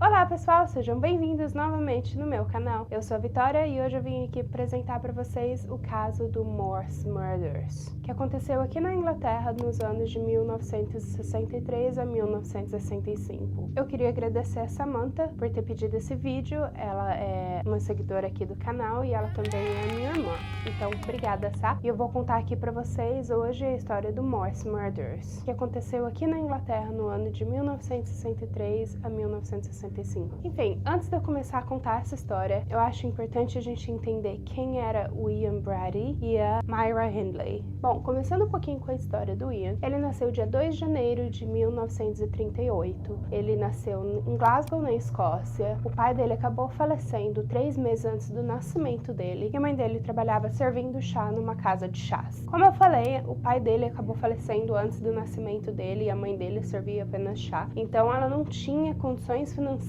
Olá pessoal, sejam bem-vindos novamente no meu canal. Eu sou a Vitória e hoje eu vim aqui apresentar para vocês o caso do Morse Murders, que aconteceu aqui na Inglaterra nos anos de 1963 a 1965. Eu queria agradecer a Samantha por ter pedido esse vídeo, ela é uma seguidora aqui do canal e ela também é minha irmã, então obrigada, Sá. E eu vou contar aqui para vocês hoje a história do Morse Murders, que aconteceu aqui na Inglaterra no ano de 1963 a 1965. Enfim, antes de eu começar a contar essa história, eu acho importante a gente entender quem era o Ian Brady e a Myra Hindley. Bom, começando um pouquinho com a história do Ian, ele nasceu dia 2 de janeiro de 1938. Ele nasceu em Glasgow, na Escócia. O pai dele acabou falecendo 3 meses antes do nascimento dele e a mãe dele trabalhava servindo chá numa casa de chás. Como eu falei, o pai dele acabou falecendo antes do nascimento dele e a mãe dele servia apenas chá. Então ela não tinha condições financeiras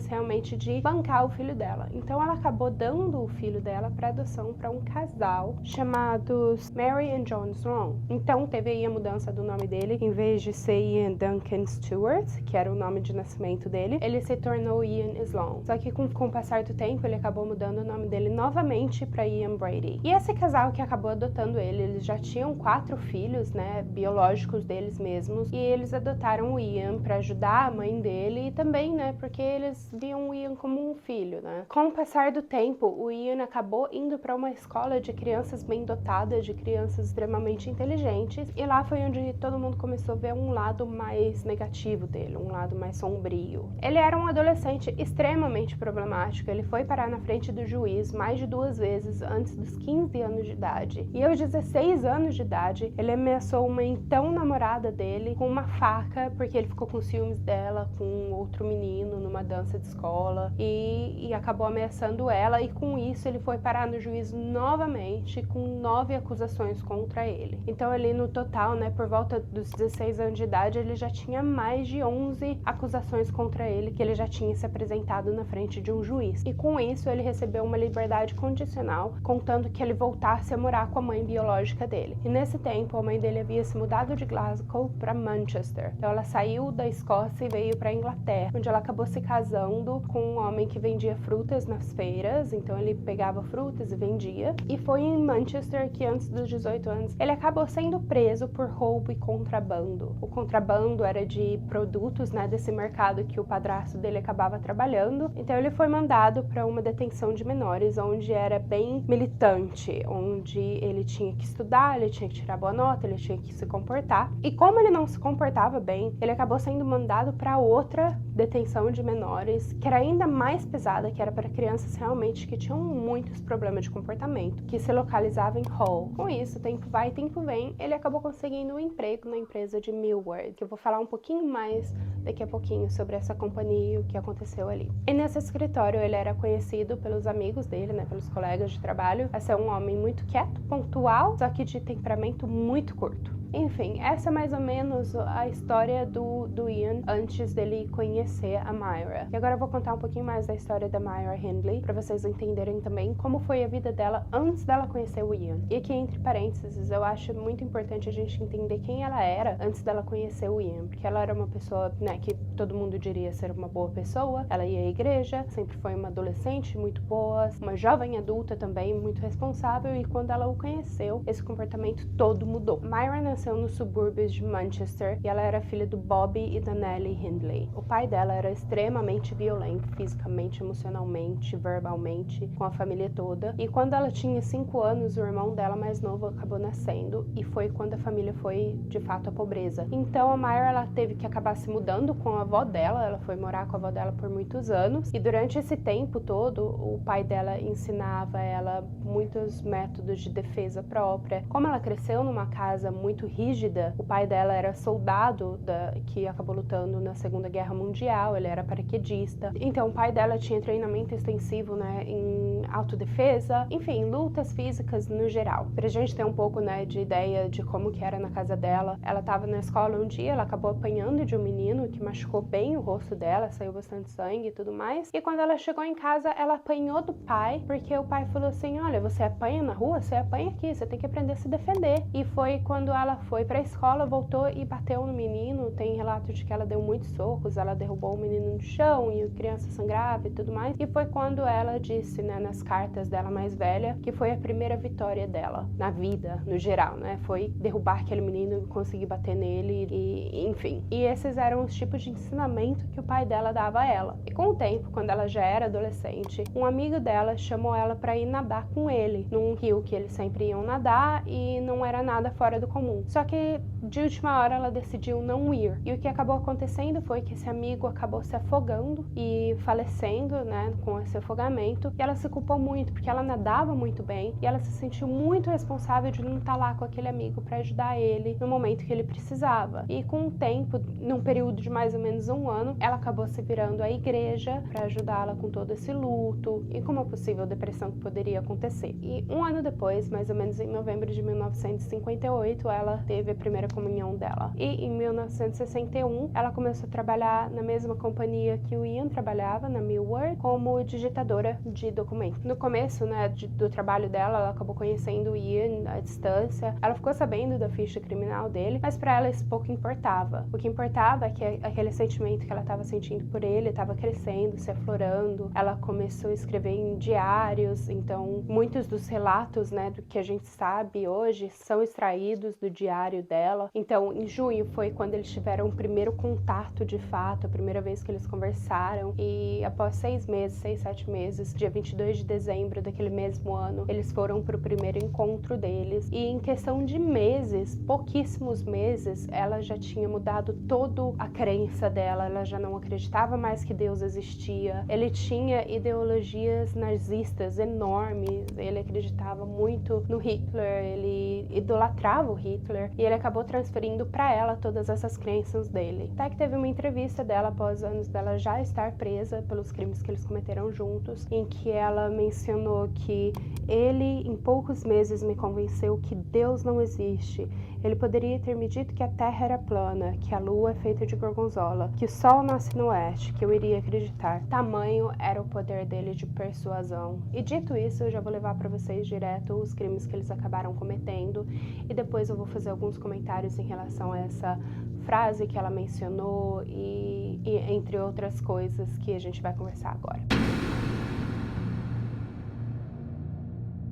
realmente de bancar o filho dela. Então ela acabou dando o filho dela para adoção para um casal chamados Mary and John Sloan. Então teve aí a mudança do nome dele, em vez de ser Ian Duncan Stewart, que era o nome de nascimento dele, ele se tornou Ian Sloan. Só que com o passar do tempo ele acabou mudando o nome dele novamente para Ian Brady. E esse casal que acabou adotando ele, eles já tinham 4 filhos, né, biológicos deles mesmos, e eles adotaram o Ian para ajudar a mãe dele e também, né, porque eles viam o Ian como um filho, né. Com o passar do tempo, o Ian acabou indo para uma escola de crianças bem dotadas, de crianças extremamente inteligentes, e lá foi onde todo mundo começou a ver um lado mais negativo dele, um lado mais sombrio. Ele era um adolescente extremamente problemático, ele foi parar na frente do juiz mais de 2 vezes antes dos 15 anos de idade. E aos 16 anos de idade, ele ameaçou uma então namorada dele com uma faca, porque ele ficou com ciúmes dela, com outro menino, numa dança de escola, e acabou ameaçando ela, e com isso ele foi parar no juiz novamente com 9 acusações contra ele. Então ele no total, né, por volta dos 16 anos de idade, ele já tinha mais de 11 acusações contra ele, que ele já tinha se apresentado na frente de um juiz. E com isso ele recebeu uma liberdade condicional, contando que ele voltasse a morar com a mãe biológica dele. E nesse tempo a mãe dele havia se mudado de Glasgow para Manchester. Então ela saiu da Escócia e veio para a Inglaterra, onde ela acabou se casando com um homem que vendia frutas nas feiras. Então ele pegava frutas e vendia. E foi em Manchester que antes dos 18 anos ele acabou sendo preso por roubo e contrabando. O contrabando era de produtos, né, desse mercado que o padrasto dele acabava trabalhando. Então ele foi mandado para uma detenção de menores, onde era bem militante, onde ele tinha que estudar, ele tinha que tirar boa nota, ele tinha que se comportar. E como ele não se comportava bem, ele acabou sendo mandado para outra detenção de menores, que era ainda mais pesada, que era para crianças realmente que tinham muitos problemas de comportamento, que se localizava em Hull. Com isso, tempo vai, tempo vem, ele acabou conseguindo um emprego na empresa de Millward, que eu vou falar um pouquinho mais daqui a pouquinho sobre essa companhia e o que aconteceu ali. E nesse escritório ele era conhecido pelos amigos dele, né, pelos colegas de trabalho, a ser um homem muito quieto, pontual, só que de temperamento muito curto. Enfim, essa é mais ou menos a história do Ian antes dele conhecer a Myra. E agora eu vou contar um pouquinho mais da história da Myra Hindley, para vocês entenderem também como foi a vida dela antes dela conhecer o Ian. E aqui, entre parênteses, eu acho muito importante a gente entender quem ela era antes dela conhecer o Ian, porque ela era uma pessoa, né, que todo mundo diria ser uma boa pessoa, ela ia à igreja, sempre foi uma adolescente muito boa, uma jovem adulta também, muito responsável, e quando ela o conheceu, esse comportamento todo mudou. Myra nasceu nos subúrbios de Manchester e ela era filha do Bobby e da Nellie Hindley. O pai dela era extremamente violento, fisicamente, emocionalmente, verbalmente, com a família toda. E quando ela tinha 5 anos, o irmão dela mais novo acabou nascendo e foi quando a família foi, de fato, à pobreza. Então a Myra, ela teve que acabar se mudando com a avó dela, ela foi morar com a avó dela por muitos anos e durante esse tempo todo, o pai dela ensinava ela muitos métodos de defesa própria. Como ela cresceu numa casa muito rígida, o pai dela era soldado que acabou lutando na Segunda Guerra Mundial, ele era paraquedista. Então o pai dela tinha treinamento extensivo, né, em autodefesa, enfim, lutas físicas no geral. Pra gente ter um pouco, né, de ideia de como que era na casa dela, ela tava na escola um dia, ela acabou apanhando de um menino que machucou bem o rosto dela, saiu bastante sangue e tudo mais. E quando ela chegou em casa, ela apanhou do pai, porque o pai falou assim: olha, você apanha na rua, você apanha aqui, você tem que aprender a se defender. E foi quando ela foi pra escola, voltou e bateu no menino. Tem relato de que ela deu muitos socos, ela derrubou o menino no chão e a criança sangrava e tudo mais. E foi quando ela disse, né, nas cartas dela mais velha, que foi a primeira vitória dela na vida, no geral, né? Foi derrubar aquele menino e conseguir bater nele e enfim. E esses eram os tipos de ensinamento que o pai dela dava a ela. E com o tempo, quando ela já era adolescente, um amigo dela chamou ela para ir nadar com ele num rio que eles sempre iam nadar e não era nada fora do comum. Só que de última hora ela decidiu não ir. E o que acabou acontecendo foi que esse amigo acabou se afogando e falecendo, né, com esse afogamento. E ela se culpou muito porque ela nadava muito bem e ela se sentiu muito responsável de não estar lá com aquele amigo para ajudar ele no momento que ele precisava. E com o tempo, num período de mais ou menos um ano, ela acabou se virando à igreja para ajudá-la com todo esse luto e com uma possível depressão que poderia acontecer. E um ano depois, mais ou menos em novembro de 1958, ela teve a primeira comunhão dela. E em 1961, ela começou a trabalhar na mesma companhia que o Ian trabalhava, na Millward, como digitadora de documentos. No começo, né, do trabalho dela, ela acabou conhecendo o Ian à distância. Ela ficou sabendo da ficha criminal dele, mas para ela isso pouco importava. O que importava é que aquele sentimento que ela estava sentindo por ele estava crescendo, se aflorando. Ela começou a escrever em diários, então muitos dos relatos, né, do que a gente sabe hoje são extraídos do diário dela. Então, em junho foi quando eles tiveram o primeiro contato de fato, a primeira vez que eles conversaram, e após 6 meses, 6, 7 meses, dia 22 de dezembro daquele mesmo ano, eles foram para o primeiro encontro deles, e em questão de meses, pouquíssimos meses, ela já tinha mudado toda a crença dela, ela já não acreditava mais que Deus existia. Ele tinha ideologias nazistas enormes, ele acreditava muito no Hitler, ele idolatrava o Hitler, e ele acabou transferindo para ela todas essas crenças dele. Até que teve uma entrevista dela após anos dela já estar presa pelos crimes que eles cometeram juntos, em que ela mencionou que ele, em poucos meses, me convenceu que Deus não existe. Ele poderia ter me dito que a Terra era plana, que a Lua é feita de gorgonzola, que o Sol nasce no oeste, que eu iria acreditar. Tamanho era o poder dele de persuasão. E dito isso, eu já vou levar para vocês direto os crimes que eles acabaram cometendo, e depois eu vou fazer alguns comentários em relação a essa frase que ela mencionou e entre outras coisas que a gente vai conversar agora.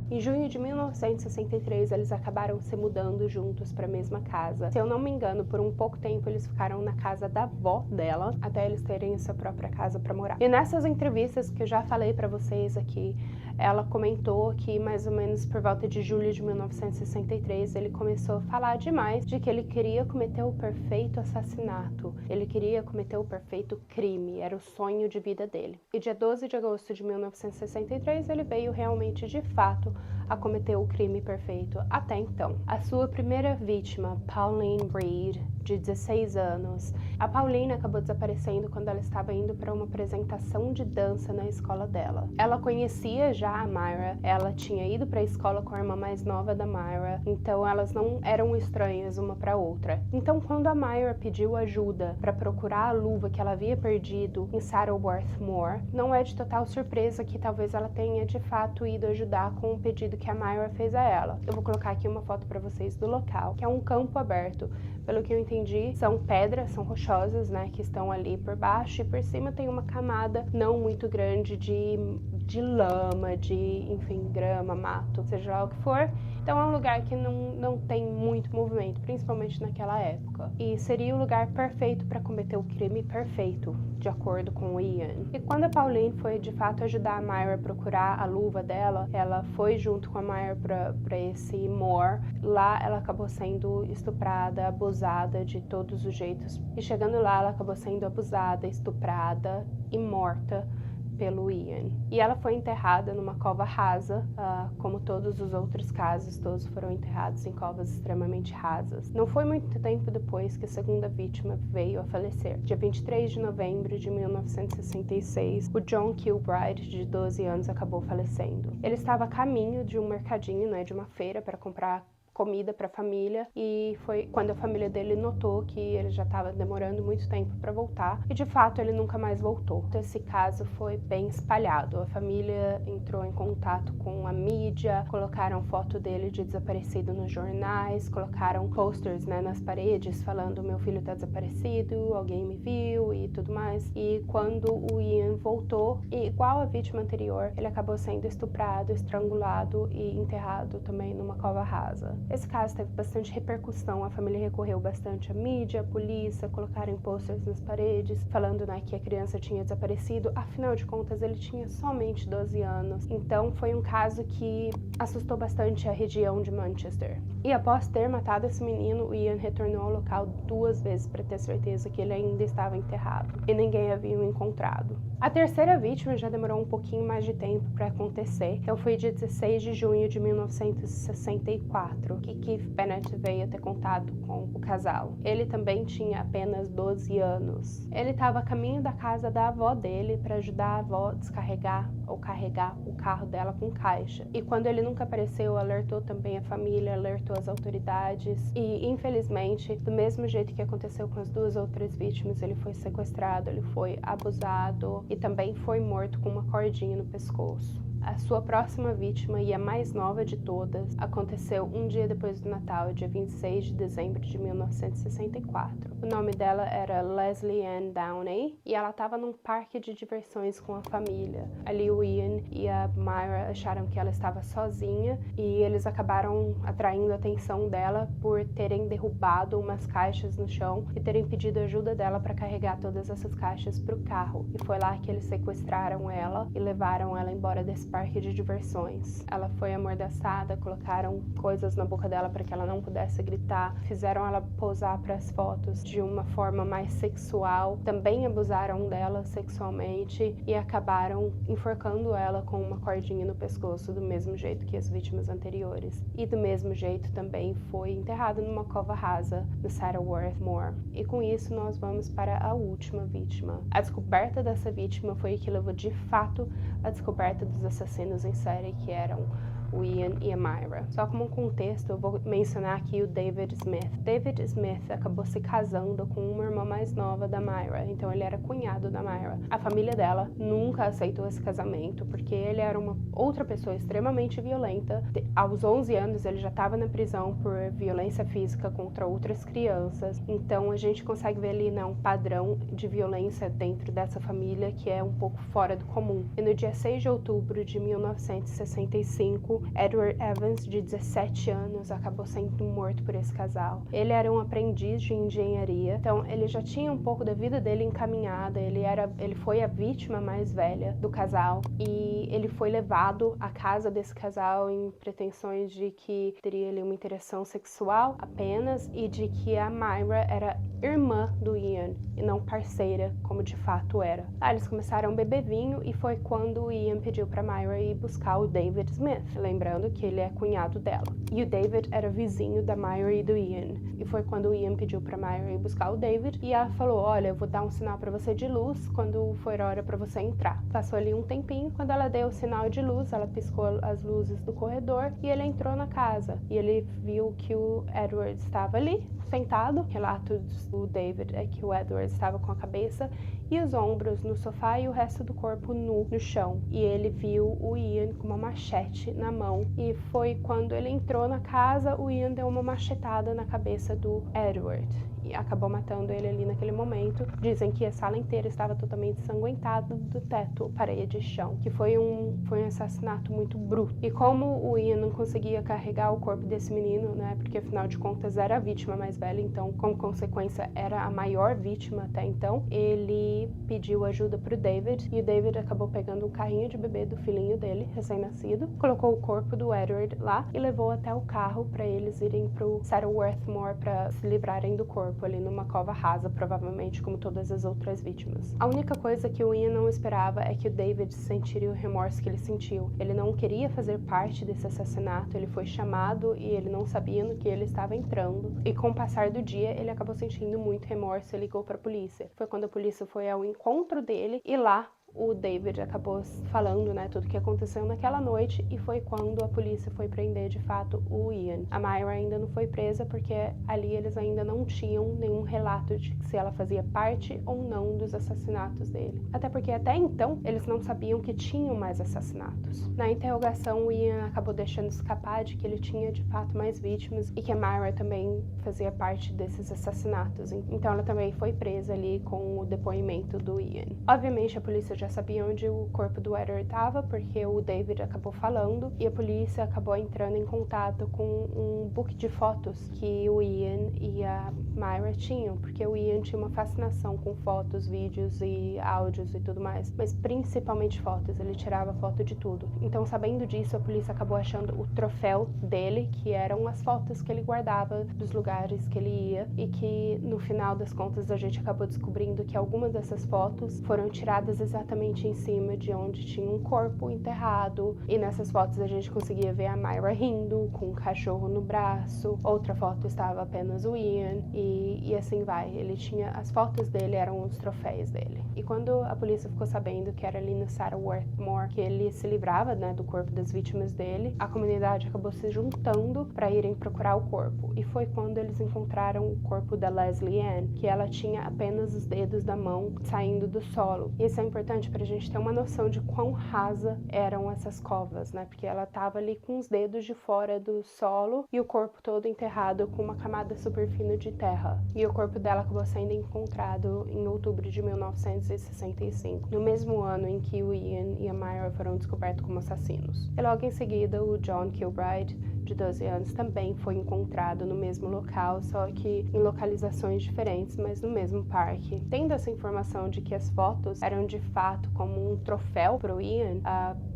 Em junho de 1963, eles acabaram se mudando juntos para a mesma casa. Se eu não me engano, por um pouco tempo eles ficaram na casa da avó dela, até eles terem a sua própria casa para morar. E nessas entrevistas que eu já falei para vocês aqui, ela comentou que mais ou menos por volta de julho de 1963, ele começou a falar demais de que ele queria cometer o perfeito assassinato. Ele queria cometer o perfeito crime, era o sonho de vida dele. E dia 12 de agosto de 1963, ele veio realmente de fato a cometer o crime perfeito até então. A sua primeira vítima, Pauline Breed, de 16 anos. A Pauline acabou desaparecendo quando ela estava indo para uma apresentação de dança na escola dela. Ela conhecia já a Myra, ela tinha ido para a escola com a irmã mais nova da Myra, então elas não eram estranhas uma para outra. Então, quando a Myra pediu ajuda para procurar a luva que ela havia perdido em Saddleworth Moor, não é de total surpresa que talvez ela tenha de fato ido ajudar com o pedido que a Myra fez a ela. Eu vou colocar aqui uma foto para vocês do local, que é um campo aberto. Pelo que eu entendi, são pedras, são rochosas, né, que estão ali por baixo, e por cima tem uma camada não muito grande de lama, enfim, grama, mato, seja lá o que for. Então é um lugar que não tem muito movimento, principalmente naquela época. E seria o lugar perfeito para cometer o crime perfeito, de acordo com o Ian. E quando a Pauline foi de fato ajudar a Myra a procurar a luva dela, ela foi junto com a Myra para esse moor. Lá ela acabou sendo estuprada, abusada de todos os jeitos. E chegando lá, ela acabou sendo abusada, estuprada e morta pelo Ian. E ela foi enterrada numa cova rasa, como todos os outros casos, todos foram enterrados em covas extremamente rasas. Não foi muito tempo depois que a segunda vítima veio a falecer. Dia 23 de novembro de 1966, o John Kilbride, de 12 anos, acabou falecendo. Ele estava a caminho de um mercadinho, né, de uma feira, para comprar comida para a família, e foi quando a família dele notou que ele já estava demorando muito tempo para voltar, e de fato ele nunca mais voltou. Então, esse caso foi bem espalhado. A família entrou em contato com a mídia, colocaram foto dele de desaparecido nos jornais, colocaram posters, né, nas paredes falando: meu filho está desaparecido, alguém me viu e tudo mais. E quando o Ian voltou, igual a vítima anterior, ele acabou sendo estuprado, estrangulado e enterrado também numa cova rasa. Esse caso teve bastante repercussão, a família recorreu bastante à mídia, à polícia, colocaram posters nas paredes falando, né, que a criança tinha desaparecido. Afinal de contas, ele tinha somente 12 anos, então foi um caso que assustou bastante a região de Manchester. E após ter matado esse menino, o Ian retornou ao local 2 vezes para ter certeza que ele ainda estava enterrado e ninguém havia o encontrado. A terceira vítima já demorou um pouquinho mais de tempo para acontecer, então foi dia 16 de junho de 1964 que Keith Bennett veio ter contato com o casal. Ele também tinha apenas 12 anos. Ele estava a caminho da casa da avó dele para ajudar a avó a descarregar ou carregar o carro dela com caixa. E quando ele nunca apareceu, alertou também a família, alertou as autoridades e, infelizmente, do mesmo jeito que aconteceu com as 2 outras vítimas, ele foi sequestrado, ele foi abusado e também foi morto com uma cordinha no pescoço. A sua próxima vítima, e a mais nova de todas, aconteceu um dia depois do Natal, dia 26 de dezembro de 1964. O nome dela era Leslie Ann Downey e ela estava num parque de diversões com a família. Ali o Ian e a Myra acharam que ela estava sozinha e eles acabaram atraindo a atenção dela por terem derrubado umas caixas no chão e terem pedido ajuda dela para carregar todas essas caixas para o carro. E foi lá que eles sequestraram ela e levaram ela embora desse parque de diversões. Ela foi amordaçada, colocaram coisas na boca dela para que ela não pudesse gritar, fizeram ela posar para as fotos de uma forma mais sexual, também abusaram dela sexualmente e acabaram enforcando ela com uma cordinha no pescoço, do mesmo jeito que as vítimas anteriores. E do mesmo jeito também foi enterrada numa cova rasa no Saddleworth Moor. E com isso nós vamos para a última vítima. A descoberta dessa vítima foi o que levou de fato à descoberta dos assassinos em série, que eram o Ian e a Myra. Só como um contexto, eu vou mencionar aqui o David Smith. David Smith acabou se casando com uma irmã mais nova da Myra, então ele era cunhado da Myra. A família dela nunca aceitou esse casamento, porque ele era uma outra pessoa extremamente violenta. Aos 11 anos ele já estava na prisão por violência física contra outras crianças, então a gente consegue ver ali, né, um padrão de violência dentro dessa família que é um pouco fora do comum. E no dia 6 de outubro de 1965, Edward Evans, de 17 anos, acabou sendo morto por esse casal. Ele era um aprendiz de engenharia, então ele já tinha um pouco da vida dele encaminhada, ele foi a vítima mais velha do casal e ele foi levado à casa desse casal em pretensões de que teria ali uma interação sexual apenas e de que a Myra era irmã do Ian e não parceira, como de fato era. Eles começaram a beber vinho e foi quando o Ian pediu para Myra ir buscar o David Smith, lembrando que ele é cunhado dela. E o David era vizinho da Myra e do Ian. E foi quando o Ian pediu para Myra ir buscar o David e ela falou: olha, eu vou dar um sinal para você de luz quando for hora para você entrar. Passou ali um tempinho, quando ela deu o sinal de luz, ela piscou as luzes do corredor e ele entrou na casa. E ele viu que o Edward estava ali, sentado. Relatos do David é que o Edward estava com a cabeça e os ombros no sofá e o resto do corpo nu no chão. E ele viu o Ian com uma machete na mão. E foi quando ele entrou na casa, o Ian deu uma machetada na cabeça do Edward e acabou matando ele ali naquele momento. Dizem que a sala inteira estava totalmente ensanguentada, do teto, parede e chão, que foi um assassinato muito bruto. E como o Ian não conseguia carregar o corpo desse menino, né, porque afinal de contas era a vítima mais velha, então como consequência era a maior vítima até então, ele pediu ajuda pro David e o David acabou pegando um carrinho de bebê do filhinho dele, recém-nascido, colocou o corpo do Edward lá e levou até o carro para eles irem pro Saddleworth Moor para se livrarem do corpo ali numa cova rasa, provavelmente como todas as outras vítimas. A única coisa que o Ian não esperava é que o David sentiria o remorso que ele sentiu. Ele não queria fazer parte desse assassinato, ele foi chamado e ele não sabia no que ele estava entrando. E com o passar do dia, ele acabou sentindo muito remorso e ligou para a polícia. Foi quando a polícia foi ao encontro dele e lá o David acabou falando, né, tudo o que aconteceu naquela noite, e foi quando a polícia foi prender de fato o Ian. A Myra ainda não foi presa porque ali eles ainda não tinham nenhum relato de se ela fazia parte ou não dos assassinatos dele. Até porque até então eles não sabiam que tinham mais assassinatos. Na interrogação, o Ian acabou deixando escapar de que ele tinha de fato mais vítimas e que a Myra também fazia parte desses assassinatos. Então ela também foi presa ali com o depoimento do Ian. Obviamente a polícia já sabia onde o corpo do Edward estava, porque o David acabou falando, e a polícia acabou entrando em contato com um book de fotos que o Ian e a Myra tinham, porque o Ian tinha uma fascinação com fotos, vídeos e áudios e tudo mais, mas principalmente fotos, ele tirava foto de tudo. Então, sabendo disso, a polícia acabou achando o troféu dele, que eram as fotos que ele guardava dos lugares que ele ia, e que no final das contas a gente acabou descobrindo que algumas dessas fotos foram tiradas exatamente em cima de onde tinha um corpo enterrado, e nessas fotos a gente conseguia ver a Myra rindo, com um cachorro no braço, outra foto estava apenas o Ian, e assim vai. Ele tinha, as fotos dele eram os troféus dele. E quando a polícia ficou sabendo que era ali no Sarah Worthmore que ele se livrava, né, do corpo das vítimas dele, a comunidade acabou se juntando para irem procurar o corpo. E foi quando eles encontraram o corpo da Leslie Ann, que ela tinha apenas os dedos da mão saindo do solo. E isso é importante para a gente ter uma noção de quão rasa eram essas covas, né? Porque ela estava ali com os dedos de fora do solo e o corpo todo enterrado com uma camada super fina de terra. E o corpo dela acabou sendo encontrado em outubro de 1965, no mesmo ano em que o Ian e a Myra foram descobertos como assassinos. E logo em seguida, o John Kilbride, de 12 anos, também foi encontrado no mesmo local, só que em localizações diferentes, mas no mesmo parque. Tendo essa informação de que as fotos eram de fato como um troféu para o Ian,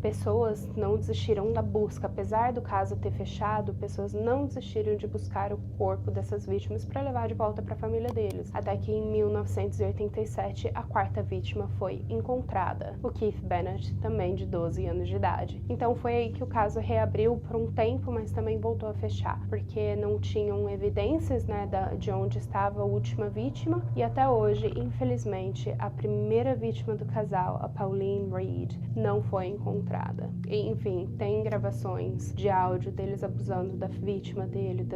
pessoas não desistiram da busca. Apesar do caso ter fechado, pessoas não desistiram de buscar o corpo dessas vítimas para levar de volta para a família deles. Até que em 1987, a quarta vítima foi encontrada, o Keith Bennett, também de 12 anos de idade. Então foi aí que o caso reabriu por um tempo, mas também voltou a fechar, porque não tinham evidências, né, de onde estava a última vítima, e até hoje, infelizmente, a primeira vítima do casal, a Pauline Reed, não foi encontrada. E, enfim, tem gravações de áudio deles abusando da vítima dele,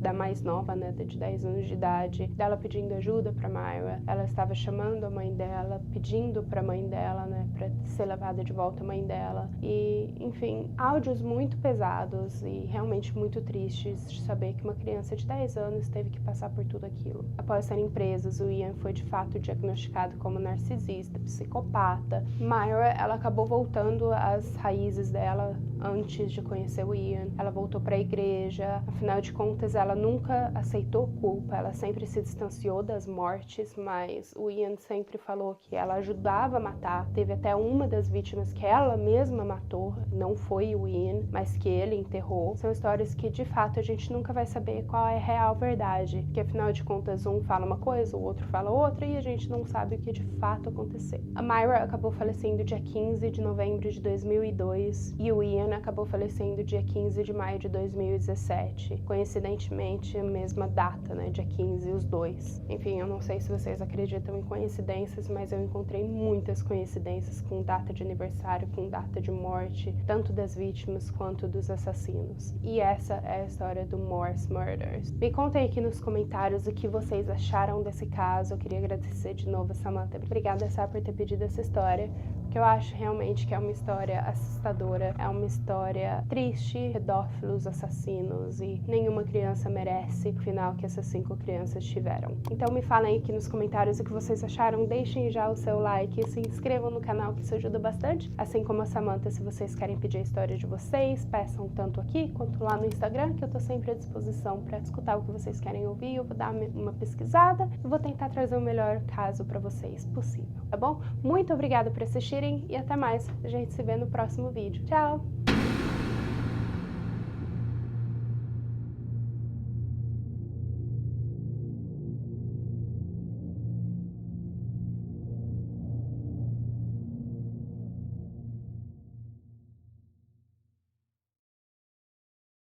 da mais nova, né, de 10 anos de idade, dela pedindo ajuda para Myra. Ela estava chamando a mãe dela, pedindo para a mãe dela, né, para ser levada de volta a mãe dela. E, enfim, áudios muito pesados e realmente muito tristes de saber que uma criança de 10 anos teve que passar por tudo aquilo. Após serem presos, o Ian foi de fato diagnosticado como narcisista, psicopata. Myra, ela acabou voltando às raízes dela antes de conhecer o Ian. Ela voltou para a igreja, afinal de contas ela nunca aceitou culpa, ela sempre se distanciou das mortes, mas o Ian sempre falou que ela ajudava a matar. Teve até uma das vítimas que ela mesma matou, não foi o Ian, mas que ele enterrou. São histórias que de fato a gente nunca vai saber qual é a real verdade, porque afinal de contas um fala uma coisa, o outro fala outra, e a gente não sabe o que de fato aconteceu. A Myra acabou falecendo dia 15 de novembro de 2002 e o Ian acabou falecendo dia 15 de maio de 2017. Coincidentemente, a mesma data, né? Dia 15, os dois. Enfim, eu não sei se vocês acreditam em coincidências, mas eu encontrei muitas coincidências com data de aniversário, com data de morte, tanto das vítimas quanto dos assassinos. E essa é a história do Morse Murders. Me contem aqui nos comentários o que vocês acharam desse caso. Eu queria agradecer de novo a Samantha. Obrigada, Sá, por ter pedido essa história, porque eu acho realmente que é uma história assustadora, é uma história triste, pedófilos, assassinos, e nenhuma criança merece o final que essas 5 crianças tiveram. Então me falem aqui nos comentários o que vocês acharam, deixem já o seu like, se inscrevam no canal, que isso ajuda bastante, assim como a Samantha. Se vocês querem pedir a história de vocês, peçam tanto aqui quanto lá no Instagram, que eu tô sempre à disposição para escutar o que vocês querem ouvir. Eu vou dar uma pesquisada e vou tentar trazer o melhor caso para vocês possível, tá bom? Muito obrigada por assistirem e até mais. A gente se vê no próximo vídeo. Tchau!